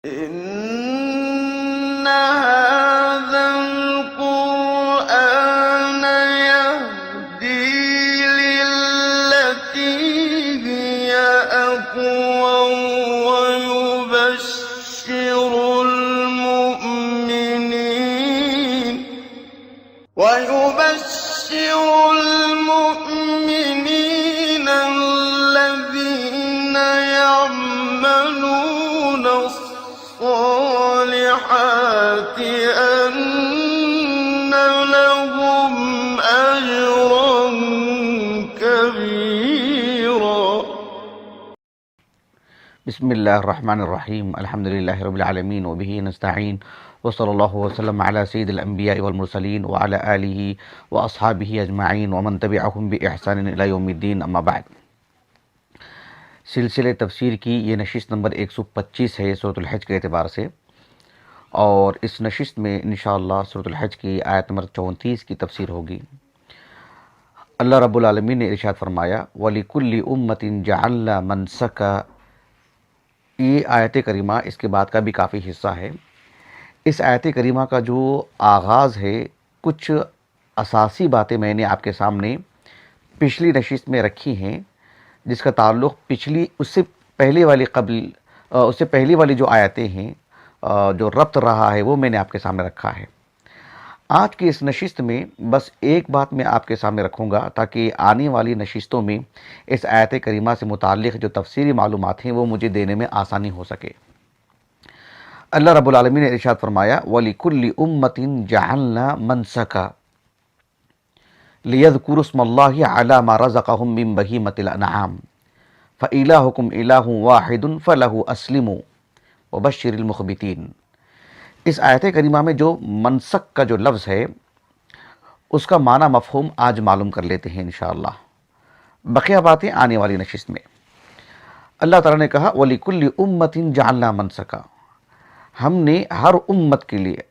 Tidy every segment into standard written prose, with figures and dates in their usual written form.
إن هذا القرآن يهدي للتي هي أقوم ويبشر المؤمنين الذين يعملون الصالحات أن لهم أجرا كبيرا. بسم اللہ الرحمن الرحیم، الحمد للہ رب العالمین وبہ نستعین وصلی اللہ وسلم علی سید الانبیاء والمرسلین وعلی آلہ واصحابہ اجمعین ومن تبعہم باحسان الی یوم الدین، اما بعد۔ سلسلہ تفسیر کی یہ نشست نمبر 125 ہے سورۃ الحج کے اعتبار سے، اور اس نشست میں انشاءاللہ سورۃ الحج کی آیت نمبر 34 کی تفسیر ہوگی۔ اللہ رب العالمین نے ارشاد فرمایا وَلِكُلِّ أُمَّةٍ جَعَلْنَا مَنْسَكًا۔ یہ آیت کریمہ اس کے بعد کا بھی کافی حصہ ہے۔ اس آیت کریمہ کا جو آغاز ہے، کچھ اساسی باتیں میں نے آپ کے سامنے پچھلی نشست میں رکھی ہیں، جس کا تعلق اس سے پہلی والی جو آیتیں ہیں، جو ربط رہا ہے، وہ میں نے آپ کے سامنے رکھا ہے۔ آج کی اس نشست میں بس ایک بات میں آپ کے سامنے رکھوں گا، تاکہ آنے والی نشستوں میں اس آیت کریمہ سے متعلق جو تفسیری معلومات ہیں وہ مجھے دینے میں آسانی ہو سکے۔ اللہ رب العالمین نے ارشاد فرمایا وَلِكُلِّ أُمَّةٍ جَعَلْنَا مَنْسَكًا لِيَذْكُرُوا اسْمَ اللَّهِ عَلَى مَا رَزَقَهُم مِّن بَهِيمَةِ الْأَنْعَامِ فَإِلَٰهُكُمْ إِلَٰهٌ وَاحِدٌ فَلَهُ أَسْلِمُوا وَبَشِّرِ الْمُخْبِتِينَ۔ اس آیت کریمہ میں جو منسک کا جو لفظ ہے، اس کا معنی مفہوم آج معلوم کر لیتے ہیں انشاءاللہ، بقیہ باتیں آنے والی نشست میں۔ اللہ تعالیٰ نے کہا وَلِكُلِّ أُمَّةٍ جَعَلْنَا مَنْسَكًا، ہم نے ہر امت کے لیے،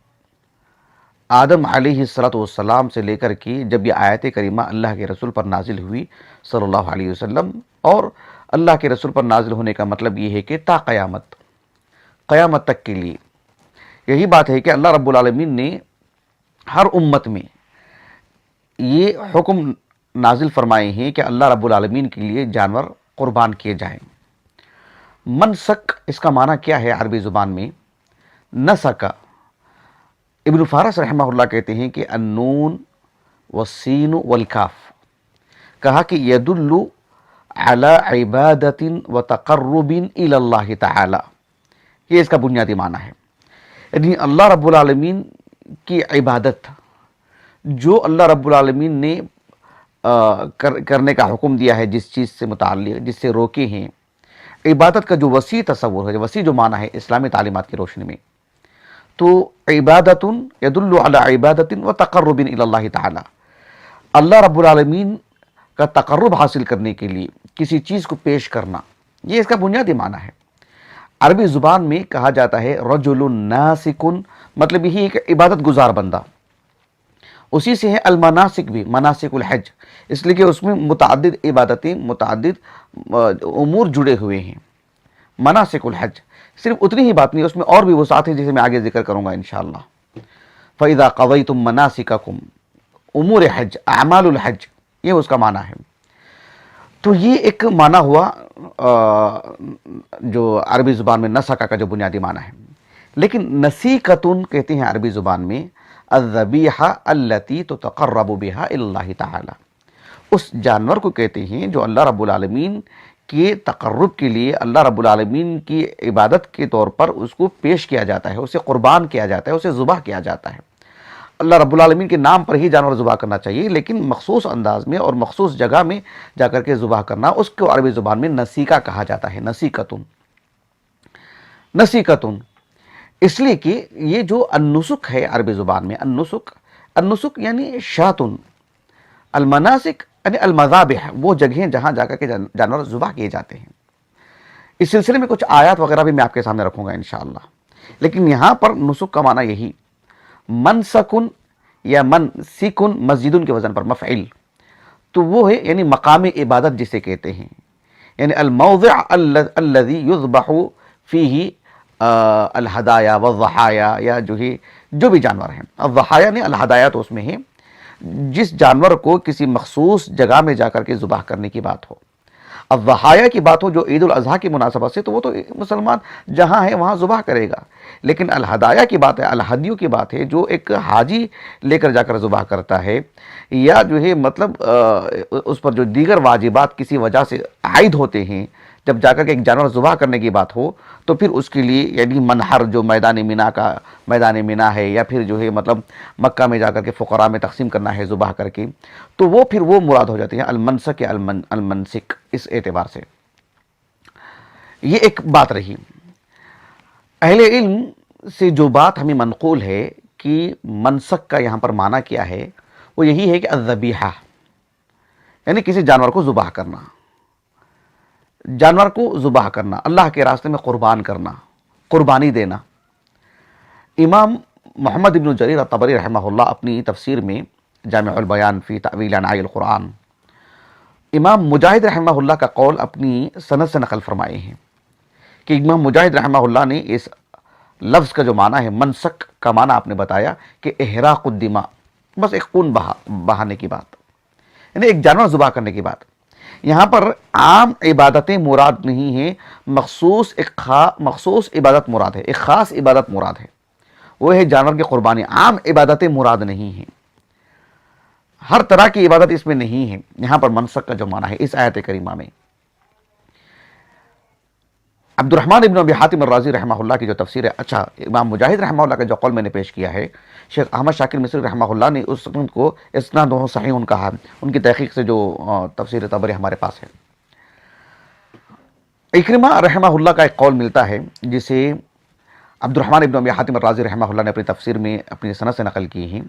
آدم علیہ السلام سے لے کر کے جب یہ آیت کریمہ اللہ کے رسول پر نازل ہوئی صلی اللہ علیہ وسلم، اور اللہ کے رسول پر نازل ہونے کا مطلب یہ ہے کہ تا قیامت تک کے لیے، یہی بات ہے کہ اللہ رب العالمین نے ہر امت میں یہ حکم نازل فرمائے ہیں کہ اللہ رب العالمین کے لیے جانور قربان کیے جائیں۔ منسک اس کا معنی کیا ہے عربی زبان میں؟ نسکا، ابن فارس رحمہ اللہ کہتے ہیں کہ النون والسین والکاف، کہا کہ یدل علی عبادت وتقرب الی اللہ تعالی، یہ اس کا بنیادی معنی ہے۔ یعنی اللہ رب العالمین کی عبادت، جو اللہ رب العالمین نے کرنے کا حکم دیا ہے، جس چیز سے متعلق، جس سے روکے ہیں، عبادت کا جو وسیع تصور ہے، وسیع جو معنی ہے اسلامی تعلیمات کی روشنی میں، تو عبادت یدل علی عبادت وتقرب الی اللہ تعالی، اللہ رب العالمین کا تقرب حاصل کرنے کے لیے کسی چیز کو پیش کرنا، یہ اس کا بنیادی معنی ہے۔ عربی زبان میں کہا جاتا ہے رجل ناسک، مطلب یہی ہے کہ عبادت گزار بندہ۔ اسی سے ہے المناسک بھی، مناسک الحج، اس لیے کہ اس میں متعدد عبادتیں، متعدد امور جڑے ہوئے ہیں۔ مناسک الحج صرف اتنی ہی بات نہیں، اس میں اور بھی وسعت ہے، جسے میں آگے ذکر کروں گا انشاءاللہ۔ فَإِذَا قَضَيْتُم مَنَاسِكَكُمْ، امور حج، اعمال الحج، یہ اس کا معنی ہے۔ تو یہ ایک معنی ہوا جو عربی زبان میں نسکا کا جو بنیادی معنی ہے۔ لیکن نسیکتن کہتے ہیں عربی زبان میں الذبیحہ التی تتقرب بها الی اللہ تعالی، اس جانور کو کہتے ہیں جو اللہ رب العالمین کے تقرب کے لیے، اللہ رب العالمین کی عبادت کے طور پر اس کو پیش کیا جاتا ہے، اسے قربان کیا جاتا ہے، اسے ذبح کیا جاتا ہے۔ اللہ رب العالمین کے نام پر ہی جانور ذبح کرنا چاہیے، لیکن مخصوص انداز میں اور مخصوص جگہ میں جا کر کے ذبح کرنا، اس کو عربی زبان میں نسیکہ کہا جاتا ہے، نسیکتن، اس لیے کہ یہ جو النسک ہے عربی زبان میں، النسک یعنی شاتن، المناسک یعنی المذابح، وہ جگہیں جہاں جا کر کے جانور ذبح کیے جاتے ہیں۔ اس سلسلے میں کچھ آیات وغیرہ بھی میں آپ کے سامنے رکھوں گا انشاءاللہ، لیکن یہاں پر نسک کا معنی یہی، منسکن یا منسکن، مسجدن کے وزن پر مفعل، تو وہ ہے یعنی مقام عبادت جسے کہتے ہیں، یعنی الموضع الذي يذبح فيه الہدایا والضحایا، یا جو ہے جو بھی جانور ہیں، الضحایا نہیں الہدایا تو اس میں ہے جس جانور کو کسی مخصوص جگہ میں جا کر کے ذبح کرنے کی بات ہو. الضحایا کی بات ہو جو عید الاضحیٰ کی مناسبت سے، تو وہ تو مسلمان جہاں ہے وہاں ذبح کرے گا. لیکن الہدایا کی بات ہے، الہدیو کی بات ہے جو ایک حاجی لے کر جا کر ذبح کرتا ہے، یا جو ہے مطلب اس پر جو دیگر واجبات کسی وجہ سے عائد ہوتے ہیں، جب جا کر کے ایک جانور ذبح کرنے کی بات ہو تو پھر اس کے لیے یعنی منحر جو میدان مینا ہے، یا پھر جو ہے مطلب مکہ میں جا کر کے فقراء میں تقسیم کرنا ہے ذبح کر کے، تو وہ پھر وہ مراد ہو جاتی ہیں المنسک یا المنسک. اس اعتبار سے یہ ایک بات رہی. اہل علم سے جو بات ہمیں منقول ہے کہ منسک کا یہاں پر معنی کیا ہے، وہ یہی ہے کہ الذبیحہ یعنی کسی جانور کو ذبح کرنا، جانور کو ذبح کرنا، اللہ کے راستے میں قربان کرنا، قربانی دینا. امام محمد بن جریر الطبری رحمہ اللہ اپنی تفسیر میں جامع البیان فی تأویل عنائی القرآن، امام مجاہد رحمہ اللہ کا قول اپنی سند سے نقل فرمائے ہیں کہ امام مجاہد رحمہ اللہ نے اس لفظ کا جو معنی ہے منسک کا معنی آپ نے بتایا کہ احراق الدماء، بس ایک خون بہانے کی بات، یعنی ایک جانور ذبح کرنے کی بات. یہاں پر عام عبادتیں مراد نہیں ہیں، مخصوص عبادت مراد ہے، ایک خاص عبادت مراد ہے، وہ ہے جانور کی قربانی. عام عبادتیں مراد نہیں ہیں، ہر طرح کی عبادت اس میں نہیں ہے. یہاں پر منسک کا جو معنی ہے اس آیت کریمہ میں، عبد الرحمن ابن ابی حاتم الرازی رحمہ اللہ کی جو تفسیر ہے، اچھا امام مجاہد رحمہ اللہ کا جو قول میں نے پیش کیا ہے، شیخ احمد شاکر مصری رحمہ اللہ نے اس کو اسناد صحیح ان کہا، ان کی تحقیق سے جو تفسیر طبری ہمارے پاس ہے. اکرمہ رحمہ اللہ کا ایک قول ملتا ہے جسے عبد الرحمن ابن ابی حاتم الرازی رحمہ اللہ نے اپنی تفسیر میں اپنی سند سے نقل کی ہیں.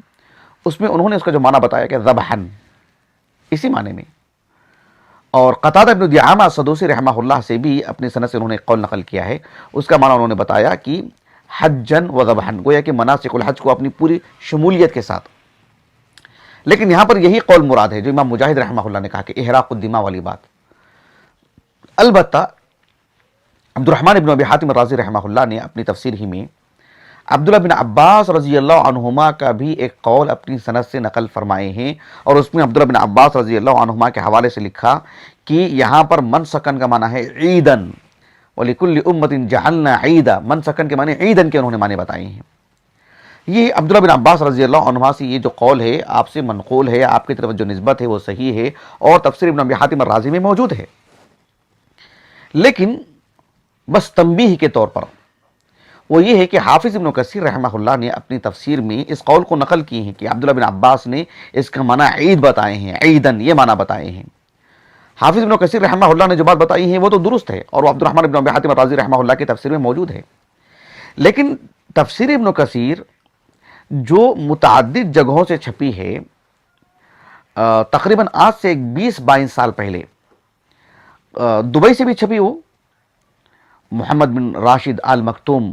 اس میں انہوں نے اس کا جو معنی بتایا کہ ذبحن اسی معنی میں. اور قتادہ ابن دعامہ سدوسی رحمہ اللہ سے بھی اپنی سند سے انہوں نے ایک قول نقل کیا ہے، اس کا معنی انہوں نے بتایا کہ حجن و ذبحن، گویا کہ مناسک الحج کو اپنی پوری شمولیت کے ساتھ. لیکن یہاں پر یہی قول مراد ہے جو امام مجاہد رحمہ اللہ نے کہا کہ احراق الدماء والی بات. البتہ عبد الرحمن ابن ابی حاتم الرازی رحمہ اللہ نے اپنی تفسیر ہی میں عبداللہ بن عباس رضی اللہ عنہما کا بھی ایک قول اپنی سند سے نقل فرمائے ہیں، اور اس میں عبداللہ بن عباس رضی اللہ عنہما کے حوالے سے لکھا کہ یہاں پر منسکن کا معنی ہے عیدن، وَلِكُلِّ أُمَّةٍ جَعَلْنَا عِيدًا، منسکن کے معنی عیدن کے انہوں نے معنی بتائے ہیں. یہ عبداللہ بن عباس رضی اللہ عنہما سے یہ جو قول ہے آپ سے منقول ہے، آپ کی طرف جو نسبت ہے وہ صحیح ہے اور تفسیر ابن ابی حاتم الرازی میں موجود ہے. لیکن بس تنبیہ کے طور پر وہ یہ ہے کہ حافظ ابن کثیر رحمہ اللہ نے اپنی تفسیر میں اس قول کو نقل کی ہے کہ عبداللہ بن عباس نے اس کا معنی عید بتائے ہیں، عیدن یہ معنی بتائے ہیں. حافظ ابن کثیر رحمہ اللہ نے جو بات بتائی ہے وہ تو درست ہے اور وہ عبد الرحمن ابن ابی حاتم الرازی رحمہ اللہ کی تفسیر میں موجود ہے. لیکن تفسیر ابن کثیر جو متعدد جگہوں سے چھپی ہے، تقریباً آج سے 20-22 سال پہلے دبئی سے بھی چھپی، وہ محمد بن راشد آل مکتوم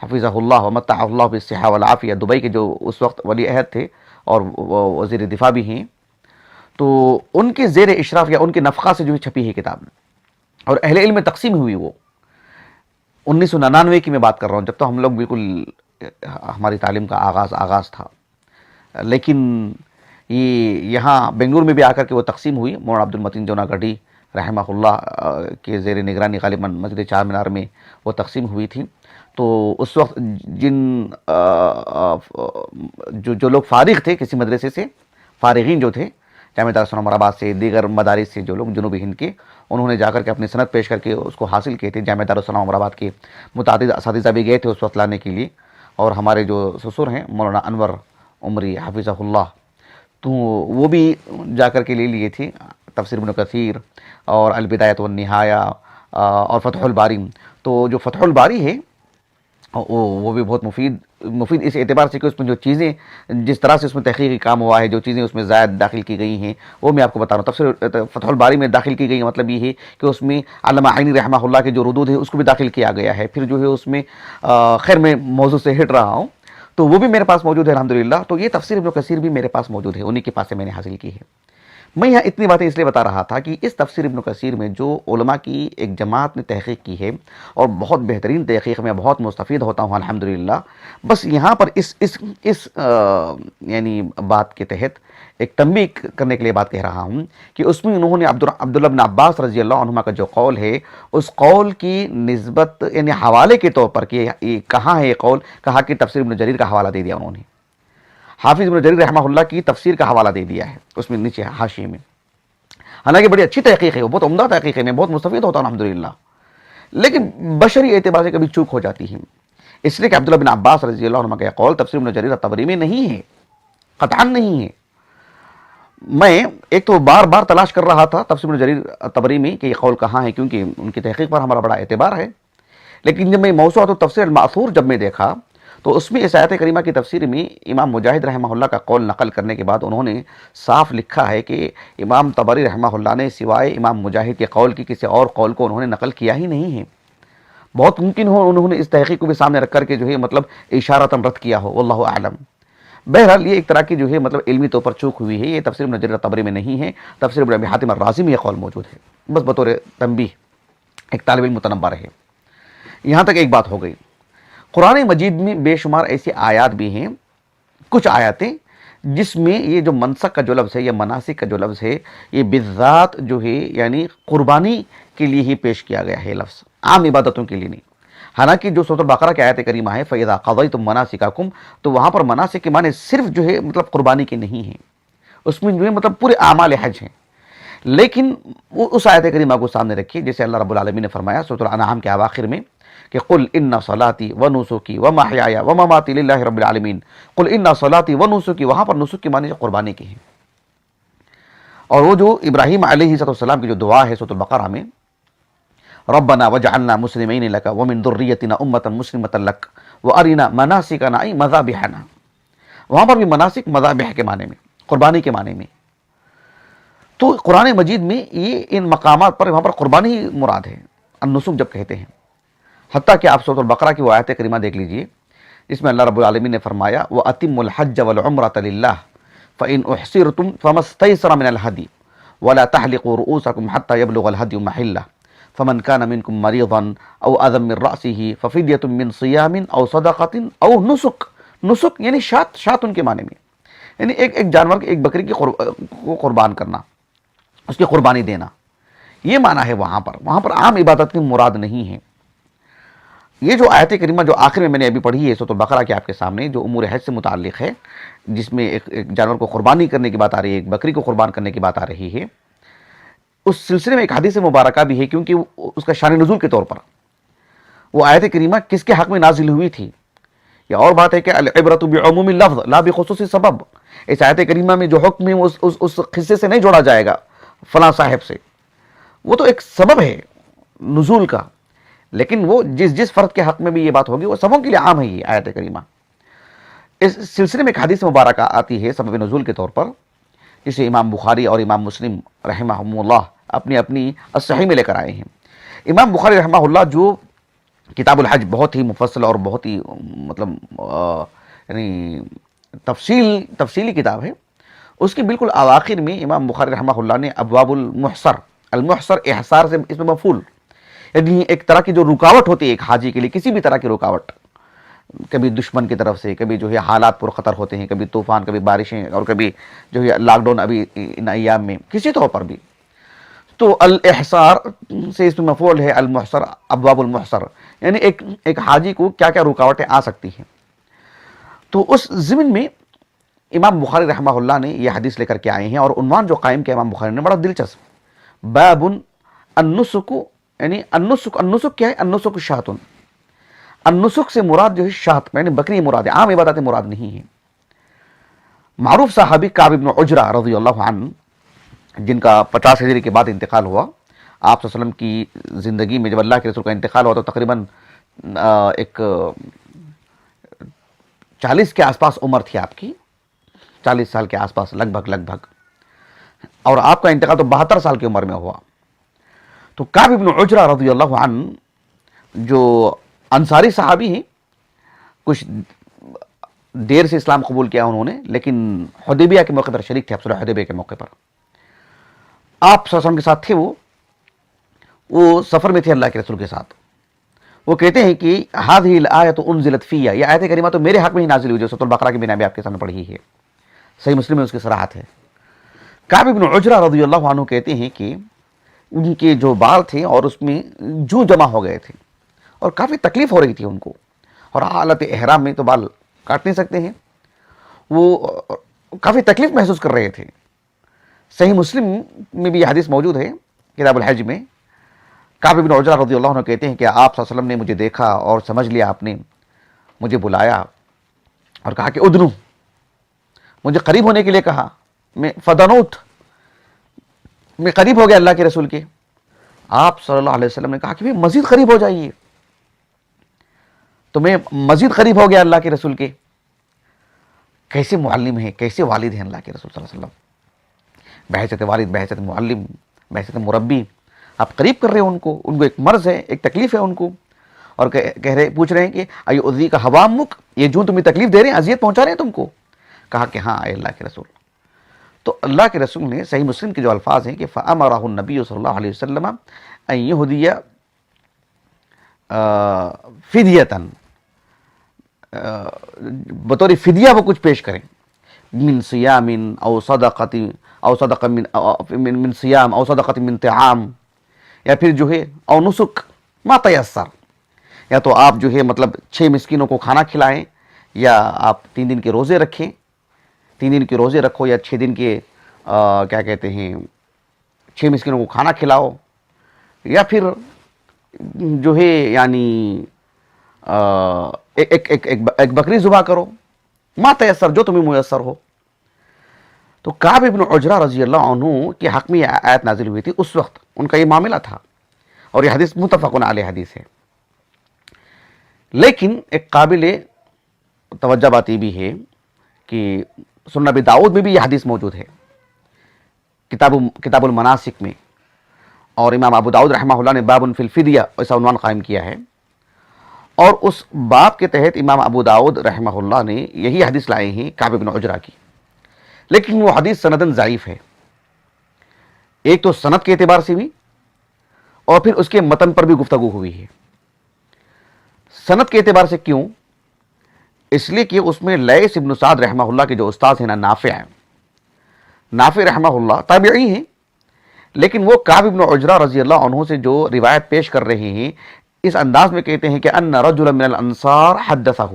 حفظہ اللہ ومتعہ اللہ بالصحہ والعافیہ، دبئی کے جو اس وقت ولی عہد تھے اور وزیر دفاع بھی ہیں، تو ان کے زیر اشراف یا ان کے نفقہ سے جو چھپی ہے کتاب، اور اہل علم میں تقسیم ہوئی. وہ 1999 کی میں بات کر رہا ہوں، جب تو ہم لوگ بالکل ہماری تعلیم کا آغاز تھا. لیکن یہ یہاں بنگلور میں بھی آ کر کے وہ تقسیم ہوئی. مولانا عبد المتین جوناگڈھی رحمہ اللہ کے زیر نگرانی غالباً مسجد چار مینار میں وہ تقسیم ہوئی تھی. تو اس وقت جن جو لوگ فارغ تھے کسی مدرسے سے، فارغین جو تھے جامعہ دارالسلام عمر آباد سے، دیگر مدارس سے، جو لوگ جنوبی ہند کے، انہوں نے جا کر کے اپنی سند پیش کر کے اس کو حاصل کیے تھے. جامعہ دارالسلام عمر آباد کے متعدد اساتذہ بھی گئے تھے اس وقت لانے کے لیے، اور ہمارے جو سسر ہیں مولانا انور عمری حفظہ اللہ، تو وہ بھی جا کر کے لے لیے تھے تفسیر ابن کثیر اور البدایۃ والنہایہ اور فتح الباری. تو جو فتح الباری ہے وہ بھی بہت مفید اس اعتبار سے کہ اس میں جو چیزیں، جس طرح سے اس میں تحقیقی کام ہوا ہے، جو چیزیں اس میں زائد داخل کی گئی ہیں، وہ میں آپ کو بتا رہا ہوں. تفسیر فتح الباری میں داخل کی گئی مطلب یہ ہے کہ اس میں علامہ عینی رحمہ اللہ کے جو ردود ہے اس کو بھی داخل کیا گیا ہے. پھر جو ہے اس میں خیر میں موضوع سے ہٹ رہا ہوں، تو وہ بھی میرے پاس موجود ہے الحمدللہ. تو یہ تفسیر ابن کثیر بھی میرے پاس موجود ہے، انہی کے پاس سے میں نے حاصل کی ہے. میں یہاں اتنی باتیں اس لیے بتا رہا تھا کہ اس تفسیر ابن کثیر میں جو علماء کی ایک جماعت نے تحقیق کی ہے اور بہت بہترین تحقیق، میں بہت مستفید ہوتا ہوں الحمدللہ، بس یہاں پر اس یعنی بات کے تحت ایک تنبیہ کرنے کے لیے بات کہہ رہا ہوں کہ اس میں انہوں نے عبداللہ بن عباس رضی اللہ عنہما کا جو قول ہے، اس قول کی نسبت یعنی حوالے کے طور پر کہ یہ کہاں ہے، یہ قول کہا کہ تفسیر ابن جریر کا حوالہ دے دیا انہوں نے، حافظ ابن جریر رحمہ اللہ کی تفسیر کا حوالہ دے دیا ہے اس میں نیچے حاشیے میں، حالانکہ بڑی اچھی تحقیق ہے، وہ بہت عمدہ تحقیق ہے، میں بہت مستفید ہوتا ہوں الحمدللہ، لیکن بشری اعتبار سے کبھی چوک ہو جاتی ہے، اس لیے کہ عبداللہ بن عباس رضی اللہ عنہ کا قول تفسیر ابن جریر الطبری میں نہیں ہے، قطعاً نہیں ہے۔ میں ایک تو بار بار تلاش کر رہا تھا تفسیر ابن جریر الطبری میں کہ یہ قول کہاں ہے، کیونکہ ان کی تحقیق پر ہمارا بڑا اعتبار ہے، لیکن جب میں موسوعۃ التفسیر المأثور جب میں دیکھا تو اس میں اس آیت کریمہ کی تفسیر میں امام مجاہد رحمہ اللہ کا قول نقل کرنے کے بعد انہوں نے صاف لکھا ہے کہ امام طبری رحمہ اللہ نے سوائے امام مجاہد کے قول کی کسی اور قول کو انہوں نے نقل کیا ہی نہیں ہے۔ بہت ممکن ہو انہوں نے اس تحقیق کو بھی سامنے رکھ کر کے جو ہے مطلب اشارتاً رد کیا ہو، واللہ اعلم۔ بہرحال یہ ایک طرح کی جو ہے مطلب علمی طور پر چوک ہوئی ہے، یہ تفسیر ابن جریر الطبری میں نہیں ہے، تفسیر ابن ابی حاتم الرازی میں یہ قول موجود ہے، بس بطور تنبیہ ایک طالب علم متنبہ رہے۔ یہاں تک ایک بات ہو گئی۔ قرآن مجید میں بے شمار ایسی آیات بھی ہیں، کچھ آیاتیں جس میں یہ جو منسک کا جو لفظ ہے یا مناسک کا جو لفظ ہے، یہ بالذات جو ہے یعنی قربانی کے لیے ہی پیش کیا گیا ہے لفظ، عام عبادتوں کے لیے نہیں۔ حالانکہ جو سورۃ البقرہ کی آیت کریمہ ہے فَإِذَا قَضَيْتُم مَنَاسِكَكُمْ، تو وہاں پر مناسک کے معنی صرف جو ہے مطلب قربانی کے نہیں ہیں، اس میں جو ہے مطلب پورے اعمال حج ہیں، لیکن اس آیت کریمہ کو سامنے رکھیے جیسے اللہ رب العالمین نے فرمایا سورۃ الانعام کے اواخر میں کہ قل ان صلاتي ونسكي ومحياي ومماتي لله رب العالمین، قل ان صلاتي ونسكي، وہاں پر نسک کے معنی قربانی کے ہیں۔ اور وہ جو ابراہیم علیہ السلام کی جو دعا ہے سورۃ البقرہ میں، ربنا وجعلنا مسلمین لك ومن ذریتنا امة مسلمة لك وارنا مناسکنا ای مذابحنا، وہاں پر بھی مناسک مذابح کے معنی میں، قربانی کے معنی میں۔ تو قرآن مجید میں یہ ان مقامات پر وہاں پر قربانی ہی مراد ہے، النسک جب کہتے ہیں، حتیٰ کہ آپ سورۃ البقرہ کی وہ آیت کریمہ دیکھ لیجئے جس میں اللہ رب العالمین نے فرمایا وَأَتِمُّ الْحَجَّ وَالْعُمْرَةَ لِلَّهِ فَإِنْ أُحْصِرْتُمْ فَمَا اسْتَيْسَرَ مِنَ الْهَدْيِ وَلَا تَحْلِقُوا رُؤُوسَكُمْ حَتَّى يَبْلُغَ الْهَدْيُ مَحِلَّهُ فَمَنْ كَانَ مِنْكُمْ مَرِيضًا أَوْ أَذًى مِنْ رَأْسِهِ فَفِدْيَةٌ مِنْ صِيَامٍ أَوْ صَدَقَةٍ أَوْ نُسُك، نسک یعنی شات ان کے معنی میں، یعنی ایک جانور ایک بکری کو قربان کرنا، اس کی قربانی دینا، یہ معنی ہے وہاں پر عام عبادت کی مراد نہیں ہے۔ یہ جو آیت کریمہ جو آخر میں نے ابھی پڑھی ہے سورۃ البقرہ کے آپ کے سامنے، جو امور حج سے متعلق ہے، جس میں ایک جانور کو قربانی کرنے کی بات آ رہی ہے، ایک بکری کو قربان کرنے کی بات آ رہی ہے، اس سلسلے میں ایک حدیث مبارکہ بھی ہے، کیونکہ اس کا شان نزول کے طور پر وہ آیت کریمہ کس کے حق میں نازل ہوئی تھی۔ یہ اور بات ہے کہ العبرۃ بعموم اللفظ لا بخصوص سبب، اس آیت کریمہ میں جو حکم ہے اس قصے سے نہیں جوڑا جائے گا فلاں صاحب سے، وہ تو ایک سبب ہے نزول کا، لیکن وہ جس فرد کے حق میں بھی یہ بات ہوگی وہ سبوں کے لیے عام ہے یہ آیت کریمہ۔ اس سلسلے میں ایک حدیث مبارکہ آتی ہے سبب نزول کے طور پر، جسے امام بخاری اور امام مسلم رحمہم اللہ اپنی الصحیح میں لے کر آئے ہیں۔ امام بخاری رحمہ اللہ جو کتاب الحج بہت ہی مفصل اور بہت ہی مطلب یعنی تفصیلی کتاب ہے، اس کے بالکل اواخر میں امام بخاری رحمہ اللہ نے ابواب المحصر، المحصر احصار سے اس میں مفعول، یعنی ایک طرح کی جو رکاوٹ ہوتی ہے ایک حاجی کے لیے، کسی بھی طرح کی رکاوٹ، کبھی دشمن کی طرف سے، کبھی جو ہے حالات پر خطر ہوتے ہیں، کبھی طوفان، کبھی بارشیں، اور کبھی جو ہے لاک ڈاؤن ابھی ان ایام میں، کسی طور پر بھی، تو الاحصار سے اس میں مفعول ہے المحصر، ابواب المحصر، یعنی ایک حاجی کو کیا کیا رکاوٹیں آ سکتی ہیں۔ تو اس ضمن میں امام بخاری رحمہ اللہ نے یہ حدیث لے کر کے آئے ہیں، اور عنوان جو قائم کیا امام بخاری نے بڑا دلچسپ، باب النسک، یعنی النسک کیا ہے؟ النسک شاتن، النسک سے مراد جو ہے شات یعنی بکری مراد ہے، عام عبادت مراد نہیں ہے۔ معروف صحابی کعب بن عجرہ رضی اللہ عنہ، جن کا 50 ہجری کے بعد انتقال ہوا، آپ صلی اللہ علیہ وسلم کی زندگی میں جب اللہ کے رسول کا انتقال ہوا تو تقریباً ایک 40 کے آس پاس عمر تھی آپ کی، 40 سال کے آس پاس لگ بھگ، اور آپ کا انتقال تو 72 سال کی عمر میں ہوا۔ تو کعب بن عجرہ رضی اللہ عنہ جو انصاری صحابی ہیں، کچھ دیر سے اسلام قبول کیا انہوں نے، لیکن حدیبیہ کے موقع پر شریک تھے، صلح حدیبیہ کے موقع پر، آپ صلی اللہ علیہ وسلم کے ساتھ تھے، وہ سفر میں تھے اللہ کے رسول کے ساتھ. وہ کہتے ہیں کہ هذه الآیۃ انزلت فی، یہ آیت کریمہ تو میرے حق میں ہی نازل ہوئی، جو سورۃ البقرہ کی میں نے ابھی آپ کے سامنے پڑھی ہے. صحیح مسلم میں اس کی صراحت ہے. کعب بن عجرہ رضی اللہ عنہ کہتے ہیں کہ ان کے جو بال تھے اور اس میں جو جمع ہو گئے تھے اور کافی تکلیف ہو رہی تھی ان کو، اور حالت احرام میں تو بال کاٹ نہیں سکتے ہیں، وہ کافی تکلیف محسوس کر رہے تھے. صحیح مسلم میں بھی یہ حدیث موجود ہے کتاب الحج میں. کعب بن عجرہ رضی اللہ عنہ کہتے ہیں کہ آپ صلی اللہ علیہ وسلم نے مجھے دیکھا اور سمجھ لیا، آپ نے مجھے بلایا اور کہا کہ ادنو، مجھے قریب ہونے کے لیے کہا. میں فدنوت، میں قریب ہو گیا اللہ کے رسول کے. آپ صلی اللہ علیہ وسلم نے کہا کہ مزید قریب ہو جائیے، تو میں مزید قریب ہو گیا اللہ کے رسول کے. کیسے معلم ہیں، کیسے والد ہیں اللہ کے رسول صلی اللہ علیہ وسلم، بحیثیت والد، بحیثیت معلم، بحیثیت مربی. آپ قریب کر رہے ہیں ان کو ایک مرض ہے، ایک تکلیف ہے ان کو، اور پوچھ رہے ہیں کہ ایؤذی کا حوامک، یہ جو تمہیں تکلیف دے رہے ہیں، اذیت پہنچا رہے ہیں تم کو. کہا کہ ہاں اے اللہ کے رسول. تو اللہ کے رسول نے صحیح مسلم کے جو الفاظ ہیں کہ فَأَمَرَهُ النَّبِيُّ صلی اللہ علیہ وسلم أَن يُهْدِيَ فِدْيَةً، بطور فدیہ وہ کچھ پیش کریں، من صیام او صدقۃ او صدقہ من صیام او صدقۃ من طعام، یا پھر جو ہے او نسک ما تیسر، یا تو آپ جو ہے مطلب 6 مسکینوں کو کھانا کھلائیں، یا آپ 3 دن کے روزے رکھیں، 3 دن کے روزے رکھو، یا 6 دن کے کیا کہتے ہیں 6 مسکینوں کو کھانا کھلاؤ، یا پھر جو ہے یعنی ایک بکری ذبح کرو، ما تیسر، جو تمہیں میسر ہو. تو کعب بن عجرہ رضی اللہ عنہ کے حق میں یہ آیت نازل ہوئی تھی، اس وقت ان کا یہ معاملہ تھا، اور یہ حدیث متفق علیہ حدیث ہے. لیکن ایک قابل توجہ بات یہ بھی ہے کہ سنن ابی داؤد میں بھی یہ حدیث موجود ہے، کتاب المناسک میں، اور امام ابو داؤد رحمہ اللہ نے باب فی الفدیہ ایسا عنوان قائم کیا ہے، اور اس باب کے تحت امام ابو داؤد رحمہ اللہ نے یہی حدیث لائے ہیں کعب بن عجرہ کی. لیکن وہ حدیث سندن ضعیف ہے، ایک تو سند کے اعتبار سے بھی، اور پھر اس کے متن پر بھی گفتگو ہوئی ہے. سند کے اعتبار سے کیوں؟ اس لیے کہ اس میں لیث ابن سعد رحمہ اللہ کے جو استاد ہیں نا، نافع ہیں، نافع رحمہ اللہ تابعی ہیں، لیکن وہ کعب بن عجرہ رضی اللہ عنہ سے جو روایت پیش کر رہے ہیں اس انداز میں کہتے ہیں کہ ان رجلا من الانصار حدثہ،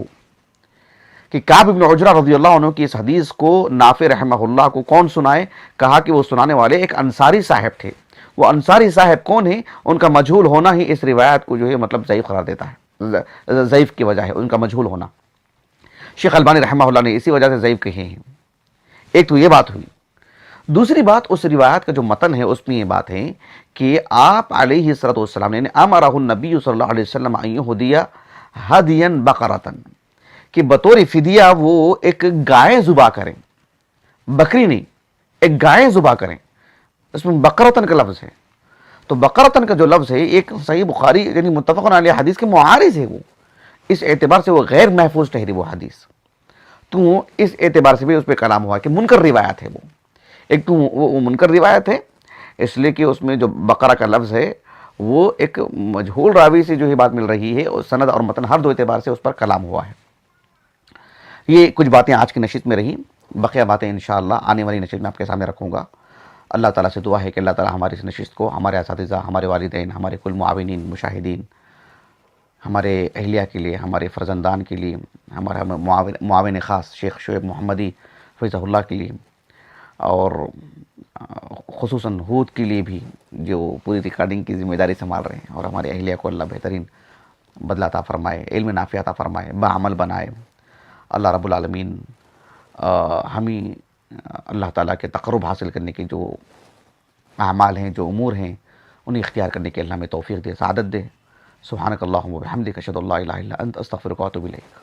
کہ کعب بن عجرہ رضی اللہ عنہ کی اس حدیث کو نافع رحمہ اللہ کو کون سنائے؟ کہا کہ وہ سنانے والے ایک انصاری صاحب تھے. وہ انصاری صاحب کون ہیں؟ ان کا مجہول ہونا ہی اس روایت کو جو ہے مطلب ضعیف قرار دیتا ہے، ضعیف کی وجہ ہے ان کا مجہول ہونا. شیخ البانی رحمہ اللہ نے اسی وجہ سے ضعیف کہے ہیں. ایک تو یہ بات ہوئی. دوسری بات، اس روایت کا جو متن ہے اس میں یہ بات ہے کہ آپ علیہ الصلوۃ والسلام نے امرہ النبی صلی اللہ علیہ وسلم ان یہدی ہدیا بقرۃ، کہ بطور فدیہ وہ ایک گائے ذبح کریں، بکری نہیں، ایک گائے ذبح کریں. اس میں بقرۃ کا لفظ ہے، تو بقرۃ کا جو لفظ ہے ایک صحیح بخاری یعنی متفق علیہ حدیث کے معارض ہے. وہ اس اعتبار سے وہ غیر محفوظ ٹھہری وہ حدیث. تو اس اعتبار سے بھی اس پہ کلام ہوا کہ منکر روایت ہے وہ. ایک تو وہ منکر روایت ہے اس لیے کہ اس میں جو بقرہ کا لفظ ہے وہ ایک مجہول راوی سے جو ہی بات مل رہی ہے، اور سند اور متن ہر دو اعتبار سے اس پر کلام ہوا ہے. یہ کچھ باتیں آج کی نشست میں رہیں، بقیہ باتیں انشاءاللہ آنے والی نشست میں آپ کے سامنے رکھوں گا. اللہ تعالیٰ سے دعا ہے کہ اللہ تعالیٰ ہماری اس نشست کو ہمارے اساتذہ، ہمارے والدین، ہمارے کل معاونین، مشاہدین، ہمارے اہلیہ کے لیے، ہمارے فرزندان کے لیے، ہمارا معاون خاص شیخ شعیب محمدی حفظہ اللہ کے لیے، اور خصوصاً ہود کے لیے بھی جو پوری ریکارڈنگ کی ذمہ داری سنبھال رہے ہیں، اور ہمارے اہلیہ کو اللہ بہترین بدلہ عطا فرمائے، علم نافع عطا فرمائے، بعمل بنائے. اللہ رب العالمین ہمیں اللہ تعالیٰ کے تقرب حاصل کرنے کے جو اعمال ہیں، جو امور ہیں، انہیں اختیار کرنے کے اللہ ہمیں توفیق دے، سعادت دے. سبحانک اللہم و بحمدک، اشہد ان لا الہ الا انت، استغفرک و اتوب الیک.